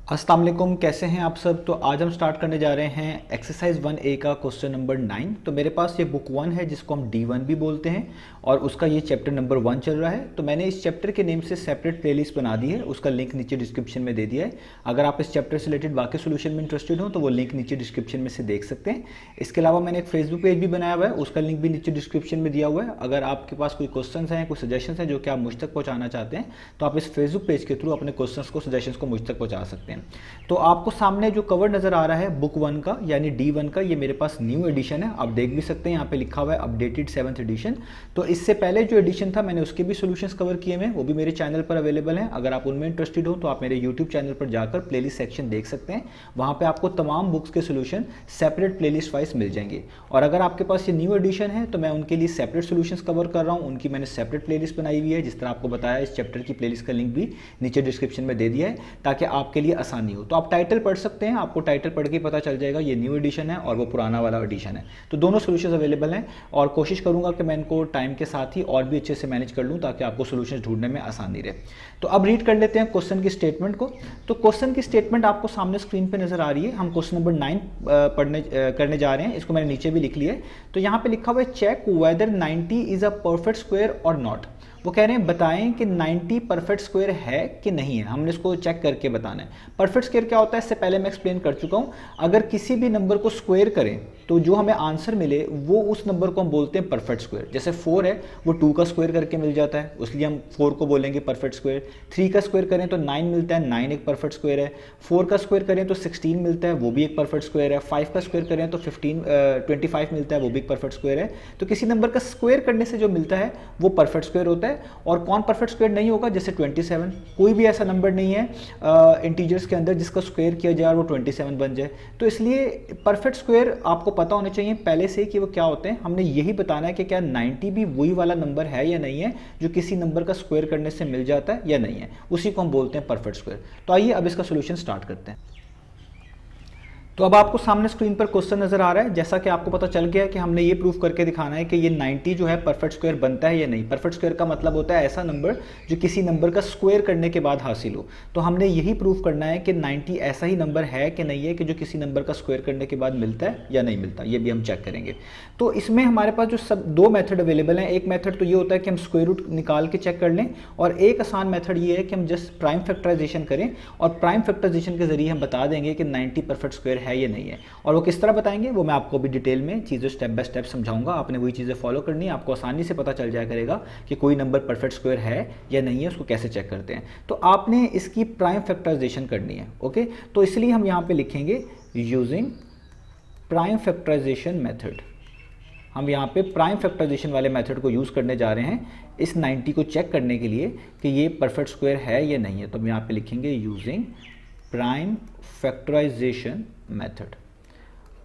अस्सलाम वालेकुम, कैसे हैं आप सब। तो आज हम स्टार्ट करने जा रहे हैं एक्सरसाइज 1A का क्वेश्चन नंबर 9। तो मेरे पास ये बुक 1 है जिसको हम D1 भी बोलते हैं और उसका ये चैप्टर नंबर 1 चल रहा है। तो मैंने इस चैप्टर के नेम से सेपरेट प्लेलिस्ट बना दी है, उसका लिंक नीचे डिस्क्रिप्शन में दे दिया है। अगर आप इस चैप्टर से रिलेटेड बाकी सोल्यूशन में इंटरेस्टेड हो तो वो लिंक नीचे डिस्क्रिप्शन में से देख सकते हैं। इसके अलावा मैंने एक फेसबुक पेज भी बनाया हुआ है, उसका लिंक भी नीचे डिस्क्रिप्शन में दिया हुआ है। अगर आपके पास कोई क्वेश्चन हैं, कोई सजेशन हैं जो कि आप मुझ तक पहुँचाना चाहते हैं तो आप इस फेसबुक पेज के थ्रू अपने क्वेश्चन को, सजेशन को मुझ तक पहुँचा सकते हैं। तो आपको सामने जो कवर नजर आ रहा है बुक 1 का यानी D1 का, ये मेरे पास न्यू एडिशन है। आप देख भी सकते हैं यहाँ पे लिखा हुआ है अपडेटेड 7th एडिशन। तो इससे पहले जो एडिशन था मैंने उसके भी सॉल्यूशंस कवर किए हैं, वो भी मेरे चैनल पर अवेलेबल हैं। अगर आप उनमें इंटरेस्टेड हो तो आप मेरे यूट्यूब चैनल पर जाकर प्लेलिस्ट सेक्शन देख सकते हैं, वहाँ पर आपको तमाम बुक्स के सोल्यूशन सेपरेट प्लेलिस्ट वाइज मिल जाएंगे। और अगर आपके पास ये न्यू एडिशन है तो मैं उनके लिए सेपरेट सोल्यूशंस कवर कर रहा हूँ, उनकी मैंने सेपरेट प्लेलिस्ट बनाई हुई है। जिस तरह आपको बताया, इस चैप्टर की प्लेलिस्ट का लिंक भी नीचे डिस्क्रिप्शन में दे दिया है ताकि आपके लिए आसानी हो। तो आप टाइटल पढ़ सकते हैं, आपको टाइटल पढ़ के पता चल जाएगा ये न्यू एडिशन है और वो पुराना वाला एडिशन है। तो दोनों सॉल्यूशंस अवेलेबल हैं और कोशिश करूंगा कि मैं इनको टाइम के साथ ही और भी अच्छे से मैनेज कर लूं ताकि आपको सॉल्यूशंस ढूंढने में आसानी रहे। तो अब रीड कर लेते हैं क्वेश्चन की स्टेटमेंट को। तो क्वेश्चन की स्टेटमेंट आपको सामने स्क्रीन पे नजर आ रही है। हम क्वेश्चन नंबर 9 करने जा रहे हैं, इसको मैंने नीचे भी लिख लिया है। तो यहाँ पे लिखा हुआ है check whether 90 is a perfect square और नॉट। वो कह रहे हैं बताएं कि 90 परफेक्ट स्क्वायर है कि नहीं है, हमने इसको चेक करके बताना है। परफेक्ट स्क्वायर क्या होता है इससे पहले मैं एक्सप्लेन कर चुका हूं। अगर किसी भी नंबर को स्क्वायर करें तो जो हमें आंसर मिले वो उस नंबर को हम बोलते हैं परफेक्ट स्क्वायर। जैसे 4 है वो 2 का स्क्वायर करके मिल जाता है, इसलिए हम 4 को बोलेंगे परफेक्ट स्क्वायर। 3 का स्क्वायर करें तो 9 मिलता है, 9 एक परफेक्ट स्क्वायर है। 4 का स्क्वायर करें तो 16 मिलता है, वो भी एक परफेक्ट स्क्वायर है। 5 का स्क्वायर करें तो 25 मिलता है, वो भी एक परफेक्ट स्क्वायर है। तो किसी नंबर का स्क्वायर करने से जो मिलता है वो परफेक्ट स्क्वायर होता है। और कौन परफेक्ट स्क्वायर नहीं होगा, जैसे 27, कोई भी ऐसा नंबर नहीं है इंटीजर्स के अंदर जिसका स्क्वायर किया जाए और वो 27 बन जाए। तो इसलिए परफेक्ट स्क्वायर आपको पता होने चाहिए पहले से कि वो क्या होते हैं। हमने यही बताना है कि क्या 90 भी वही वाला नंबर है या नहीं है जो किसी नंबर का स्क्वायर करने से मिल जाता है या नहीं है, उसी को हम बोलते हैं परफेक्ट स्क्वायर। तो आइए अब इसका सोल्यूशन स्टार्ट करते हैं। तो अब आपको सामने स्क्रीन पर क्वेश्चन नजर आ रहा है। जैसा कि आपको पता चल गया है कि हमने ये प्रूफ करके दिखाना है कि ये 90 जो है परफेक्ट स्क्वायर बनता है या नहीं। परफेक्ट स्क्वायर का मतलब होता है ऐसा नंबर जो किसी नंबर का स्क्वायर करने के बाद हासिल हो। तो हमने यही प्रूफ करना है कि 90 ऐसा ही नंबर है कि नहीं है कि जो किसी नंबर का स्क्वायर करने के बाद मिलता है या नहीं मिलता, ये भी हम चेक करेंगे। तो इसमें हमारे पास जो सब 2 मेथड अवेलेबल हैं। एक मेथड तो ये होता है कि हम स्क्वायर रूट निकाल के चेक कर लें, और एक आसान मेथड ये है कि हम जस्ट प्राइम फैक्टराइजेशन करें और प्राइम फैक्टराइजेशन के जरिए हम बता देंगे कि 90 परफेक्ट स्क्वायर है या नहीं है। और वो किस तरह बताएंगे वो मैं आपको भी डिटेल में चीज़ें स्टेप बाय स्टेप समझाऊंगा। आपने वही चीज़ें फॉलो करनी है, आपको आसानी से पता चल जाया करेगा कि कोई नंबर परफेक्ट स्क्वायर है या नहीं है, उसको कैसे चेक करते हैं। तो आपने इसकी प्राइम फैक्टराइजेशन करनी है। ओके, तो इसलिए हम यहाँ पे लिखेंगे यूजिंग प्राइम फैक्टराइजेशन मेथड। हम यहाँ पे प्राइम फैक्टराइजेशन वाले मेथड को यूज़ करने जा रहे हैं इस 90 को चेक करने के लिए कि ये परफेक्ट स्क्वायर है या नहीं है। तो हम यहाँ पे लिखेंगे यूजिंग प्राइम फैक्टराइजेशन मेथड।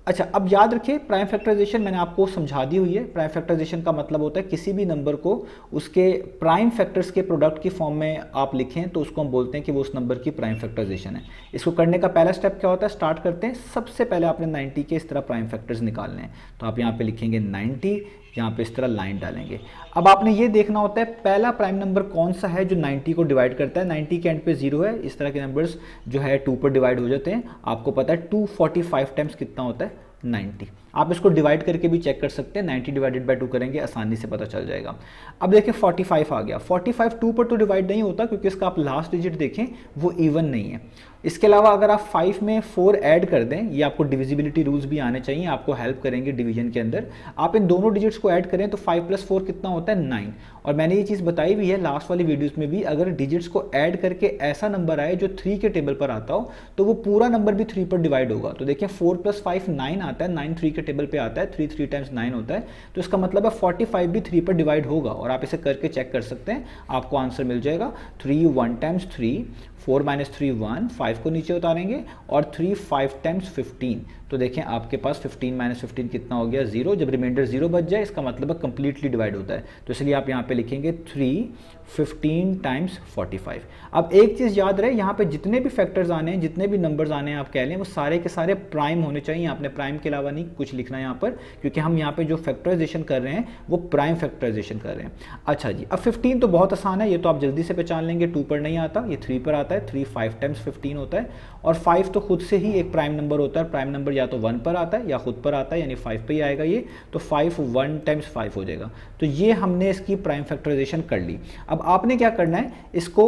अच्छा, अब याद रखिए प्राइम फैक्टराइजेशन मैंने आपको समझा दी हुई है। प्राइम फैक्टराइजेशन का मतलब होता है किसी भी नंबर को उसके प्राइम फैक्टर्स के प्रोडक्ट की फॉर्म में आप लिखें तो उसको हम बोलते हैं कि वो उस नंबर की प्राइम फैक्टराइजेशन है। इसको करने का पहला स्टेप क्या होता है, स्टार्ट करते हैं। सबसे पहले आपने 90 के इस तरह प्राइम फैक्टर्स निकालने हैं। तो आप यहाँ पे लिखेंगे 90, यहाँ पे इस तरह लाइन डालेंगे। अब आपने ये देखना होता है पहला प्राइम नंबर कौन सा है जो 90 को डिवाइड करता है। 90 के एंड पे 0 है, इस तरह के नंबर्स जो है 2 पर डिवाइड हो जाते हैं। आपको पता है 245 टाइम्स कितना होता है, 90। आप इसको डिवाइड करके भी चेक कर सकते हैं, 90 डिवाइडेड बाय 2 करेंगे आसानी से पता चल जाएगा। अब देखिए 45 आ गया। 45 2 पर तो डिवाइड नहीं होता क्योंकि इसका आप लास्ट डिजिट देखें वो इवन नहीं है। इसके अलावा अगर आप 5 में 4 ऐड कर दें, ये आपको डिविजिबिलिटी रूल्स भी आने चाहिए, आपको हेल्प करेंगे डिवीजन के अंदर। आप इन दोनों डिजिट्स को ऐड करें तो 5 + 4 कितना होता है, 9। और मैंने ये चीज़ बताई भी है लास्ट वाली वीडियोस में भी, अगर डिजिट्स को ऐड करके ऐसा नंबर आए जो 3 के टेबल पर आता हो तो वो पूरा नंबर भी 3 पर डिवाइड होगा। तो देखिए 4 + 5 9 आता है, 9 3 के टेबल पे आता है, 3 3 टाइम्स 9 होता है। तो इसका मतलब है 45 भी 3 पर डिवाइड होगा। और आप इसे करके चेक कर सकते हैं, आपको आंसर मिल जाएगा। 3 1 टाइम्स 3, 4 - 3 1, 5 को नीचे उतारेंगे और 3 5 टाइम्स 15। तो देखें आपके पास 15 - 15 कितना हो गया, 0। जब रिमाइंडर 0 बच जाए इसका मतलब है कंप्लीटली डिवाइड होता है। तो इसलिए आप यहाँ पे लिखेंगे 3 15 टाइम्स 45। अब एक चीज़ याद रहे, यहाँ पे जितने भी फैक्टर्स आने हैं, जितने भी नंबर्स आने हैं आप कह लें, वो सारे के सारे प्राइम होने चाहिए। आपने प्राइम के अलावा नहीं कुछ लिखना है यहाँ पर, क्योंकि हम यहाँ पे जो फैक्टराइजेशन कर रहे हैं वो प्राइम फैक्टराइजेशन कर रहे हैं। अच्छा जी, अब 15 तो बहुत आसान है, ये तो आप जल्दी से पहचान लेंगे, 2 पर नहीं आता, ये 3 पर आता है। 3 5 टाइम्स 15 होता है, और 5 तो खुद से ही एक प्राइम नंबर होता है। प्राइम नंबर या तो 1 पर आता है या खुद पर आता है, यानी 5 पे ही आएगा ये, तो 5 1 टाइम्स 5 हो जाएगा। तो ये हमने इसकी प्राइम फैक्टराइजेशन कर ली। अब आपने क्या करना है, इसको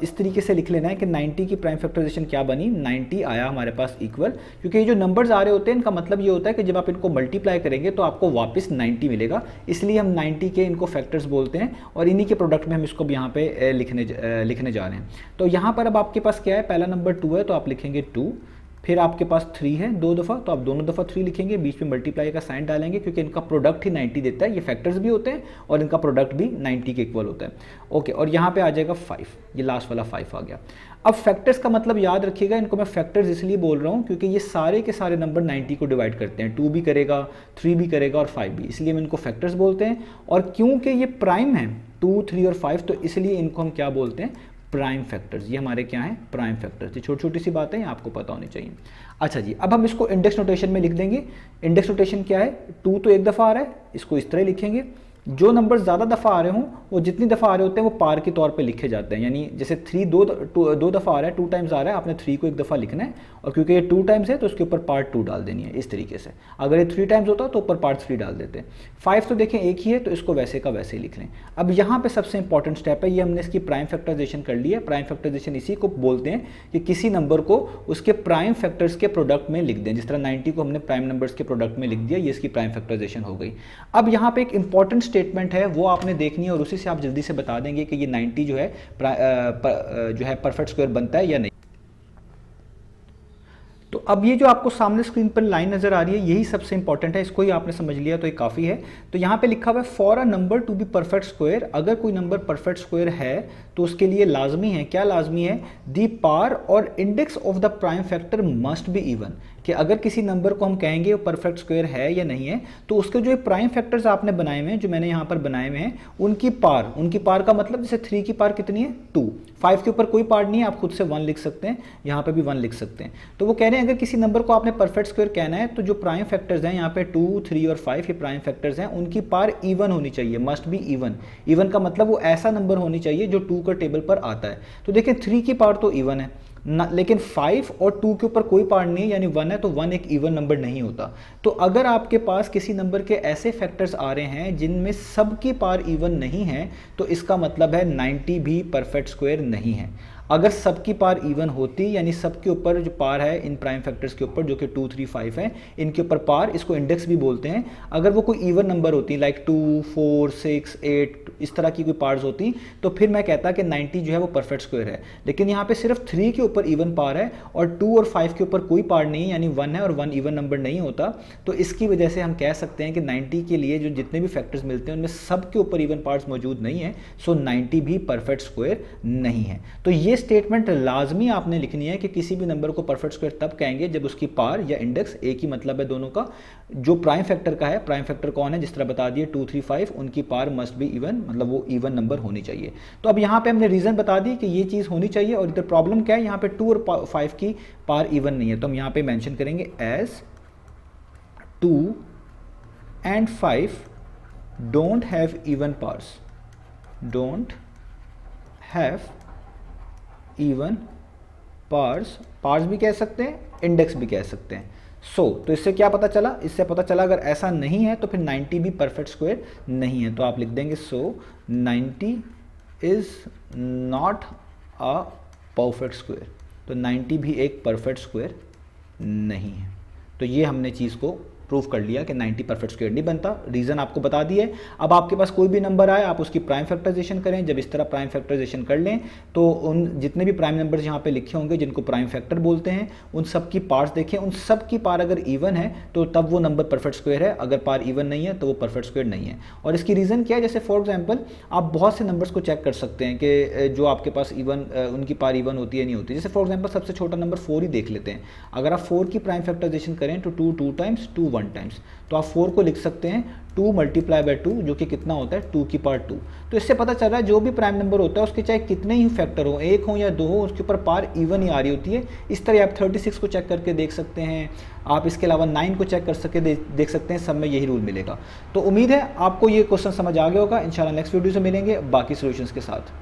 इस तरीके से लिख लेना है कि 90 की प्राइम फैक्टराइजेशन क्या बनी, 90 आया हमारे पास इक्वल, क्योंकि ये जो नंबर्स आ रहे होते हैं इनका मतलब ये होता है कि जब आप इनको मल्टीप्लाई करेंगे तो आपको वापस 90 मिलेगा, इसलिए हम 90 के इनको फैक्टर्स बोलते हैं, और इन्हीं के प्रोडक्ट में हम इसको यहाँ पे लिखने जा रहे हैं। तो यहाँ पर अब आपके पास क्या है, पहला नंबर 2 है तो आप लिखेंगे 2, फिर आपके पास 3 है 2 दफ़ा, तो आप दोनों दफ़ा 3 लिखेंगे, बीच में मल्टीप्लाई का साइन डालेंगे, क्योंकि इनका प्रोडक्ट ही 90 देता है। ये फैक्टर्स भी होते हैं और इनका प्रोडक्ट भी 90 के इक्वल होता है। ओके, और यहाँ पे आ जाएगा 5, ये लास्ट वाला 5 आ गया। अब फैक्टर्स का मतलब याद रखिएगा, इनको मैं फैक्टर्स इसलिए बोल रहा हूँ क्योंकि ये सारे के सारे नंबर 90 को डिवाइड करते हैं। 2 भी करेगा, 3 भी करेगा और 5 भी, इसलिए हम इनको फैक्टर्स बोलते हैं। और क्योंकि ये प्राइम है 2, 3 और 5, तो इसलिए इनको हम क्या बोलते हैं, प्राइम फैक्टर्स। ये हमारे क्या हैं, प्राइम फैक्टर्स। ये छोटी छोटी सी बातें हैं, आपको पता होनी चाहिए। अच्छा जी, अब हम इसको इंडेक्स नोटेशन में लिख देंगे। इंडेक्स नोटेशन क्या है, 2 तो एक दफ़ा आ रहा है, इसको इस तरह लिखेंगे। जो नंबर ज़्यादा दफ़ा आ रहे हों, वो जितनी दफ़ा आ रहे होते हैं वो पार के तौर पे लिखे जाते हैं। यानी जैसे 3 दो दफ़ा आ रहा है, 2 टाइम्स आ रहा है, आपने 3 को एक दफ़ा लिखना है, और क्योंकि ये 2 टाइम्स है तो उसके ऊपर पार्ट 2 डाल देनी है इस तरीके से। अगर ये 3 टाइम्स होता तो ऊपर पार्ट 3 डाल देते हैं। 5 तो देखें एक ही है, तो इसको वैसे का वैसे ही लिख लें। अब यहाँ पे सबसे इंपॉर्टेंट स्टेप है, ये हमने इसकी प्राइम फैक्टराइजेशन कर ली है। प्राइम फैक्टराइजेशन इसी को बोलते हैं कि किसी नंबर को उसके प्राइम फैक्टर्स के प्रोडक्ट में लिख दें। जिस तरह 90 को हमने प्राइम नंबर्स के प्रोडक्ट में लिख दिया, ये इसकी प्राइम फैक्टराइजेशन हो गई। अब यहाँ पे एक इंपॉर्टेंट स्टेटमेंट है, वो आपने देखनी है, और उसी से आप जल्दी से बता देंगे कि ये 90 जो है परफेक्ट स्क्वायर बनता है या नहीं। तो अब ये जो आपको सामने स्क्रीन पर लाइन नजर आ रही है, यही सबसे इंपॉर्टेंट है, इसको ही आपने समझ लिया तो ये काफ़ी है। तो यहाँ पे लिखा हुआ है for a number to be perfect square, अगर कोई नंबर परफेक्ट स्क्वायर है तो उसके लिए लाजमी है, क्या लाजमी है, दी पार और index of the prime factor must be even, कि अगर किसी नंबर को हम कहेंगे वो परफेक्ट स्क्वायर है या नहीं है, तो उसके जो प्राइम फैक्टर्स आपने बनाए हुए हैं, जो मैंने यहाँ पर बनाए हुए हैं, उनकी पार का मतलब जैसे 3 की पार कितनी है 2, 5 के ऊपर कोई पार नहीं है, आप खुद से 1 लिख सकते हैं, यहाँ पे भी 1 लिख सकते हैं। तो वो कह रहे हैं अगर किसी नंबर को आपने परफेक्ट स्क्वायर कहना है तो जो प्राइम फैक्टर्स हैं यहाँ पे 2, 3 और 5 ये प्राइम फैक्टर्स हैं, उनकी पार इवन होनी चाहिए, मस्ट बी इवन। इवन का मतलब वो ऐसा नंबर होनी चाहिए जो 2 का टेबल पर आता है। तो देखिए 3 की पार तो इवन है ना, लेकिन 5 और 2 के ऊपर कोई पार्ट नहीं है, यानी 1 है, तो 1 एक इवन नंबर नहीं होता। तो अगर आपके पास किसी नंबर के ऐसे फैक्टर्स आ रहे हैं जिनमें सबकी पार इवन नहीं है, तो इसका मतलब है 90 भी परफेक्ट स्क्वायर नहीं है। अगर सबकी पार इवन होती, यानी सबके ऊपर जो पार है इन प्राइम फैक्टर्स के ऊपर, जो कि 2, 3, 5 है, इनके ऊपर पार, इसको इंडेक्स भी बोलते हैं, अगर वो कोई इवन नंबर होती लाइक 2, 4, 6, 8 इस तरह की कोई पार्स होती, तो फिर मैं कहता कि 90 जो है वो परफेक्ट स्क्वायर है। लेकिन यहाँ पे सिर्फ 3 के ऊपर इवन पार है और 2 और 5 के ऊपर कोई पार नहीं है, यानी 1 है और 1 इवन नंबर नहीं होता। तो इसकी वजह से हम कह सकते हैं कि 90 के लिए जो जितने भी फैक्टर्स मिलते हैं उनमें सब के ऊपर इवन पार्ट्स मौजूद नहीं है, सो 90 भी परफेक्ट स्क्वायर नहीं है। तो ये स्टेटमेंट लाजमी आपने लिखनी है कि किसी भी नंबर को परफेक्ट स्क्वायर तब कहेंगे जब उसकी पार या इंडेक्स, एक ही मतलब है दोनों का, जो प्राइम फैक्टर का है, प्राइम फैक्टर कौन है जिस तरह बता दिए 2, 3, 5, उनकी पार मस्ट बी इवन, मतलब वो इवन नंबर होनी चाहिए। तो अब यहाँ पे हमने रीजन बता दी कि ये चीज़ होनी चाहिए, और इधर प्रॉब्लम क्या है, यहाँ पे 2 और 5 की पार इवन नहीं है, तो हम यहाँ पे मेंशन करेंगे as 2 and 5 don't have even pairs, don't have even pairs, pairs भी कह सकते हैं, इंडेक्स भी कह सकते हैं। तो इससे क्या पता चला, इससे पता चला अगर ऐसा नहीं है तो फिर 90 भी परफेक्ट स्क्वायर नहीं है। तो आप लिख देंगे 90 is not a perfect square, तो 90 भी एक परफेक्ट स्क्वायर नहीं है। तो ये हमने चीज़ को प्रूफ कर लिया कि 90 परफेक्ट स्क्वायर नहीं बनता, रीज़न आपको बता दिए। अब आपके पास कोई भी नंबर आए, आप उसकी प्राइम फैक्टराइजेशन करें। जब इस तरह प्राइम फैक्टराइजेशन कर लें तो उन जितने भी प्राइम नंबर्स यहाँ पे लिखे होंगे जिनको प्राइम फैक्टर बोलते हैं, उन सब की पार्ट्स देखें, उन सब की पार अगर इवन है तो तब वो नंबर परफेक्ट स्क्वायर है, अगर पार इवन नहीं है तो वो परफेक्ट स्क्वायर नहीं है। और इसकी रीज़न क्या है, जैसे फॉर एग्जाम्पल आप बहुत से नंबर्स को चेक कर सकते हैं कि जो आपके पास इवन, उनकी पार इवन होती है नहीं होती। जैसे फॉर एग्जाम्पल सबसे छोटा नंबर 4 ही देख लेते हैं। अगर आप 4 की प्राइम फैक्टराइजेशन करें तो 2 2 टाइम्स 2 1 टाइम्स। तो आप 4 को लिख सकते हैं 2 मल्टीप्लाई बाय 2, जो कि कितना होता है 2 की पावर 2। तो इससे पता चल रहा है जो भी प्राइम नंबर होता है उसके चाहे कितने ही फैक्टर हो, 1 हो या 2 हो, उसके ऊपर पावर इवन ही आ रही होती है। इस तरह आप 36 को चेक करके देख सकते हैं, आप इसके अलावा 9 को चेक कर सके देख सकते हैं, सब में यही रूल मिलेगा। तो उम्मीद है आपको ये क्वेश्चन समझ आ गया होगा। इंशाल्लाह नेक्स्ट वीडियो से मिलेंगे बाकी सॉल्यूशंस के साथ।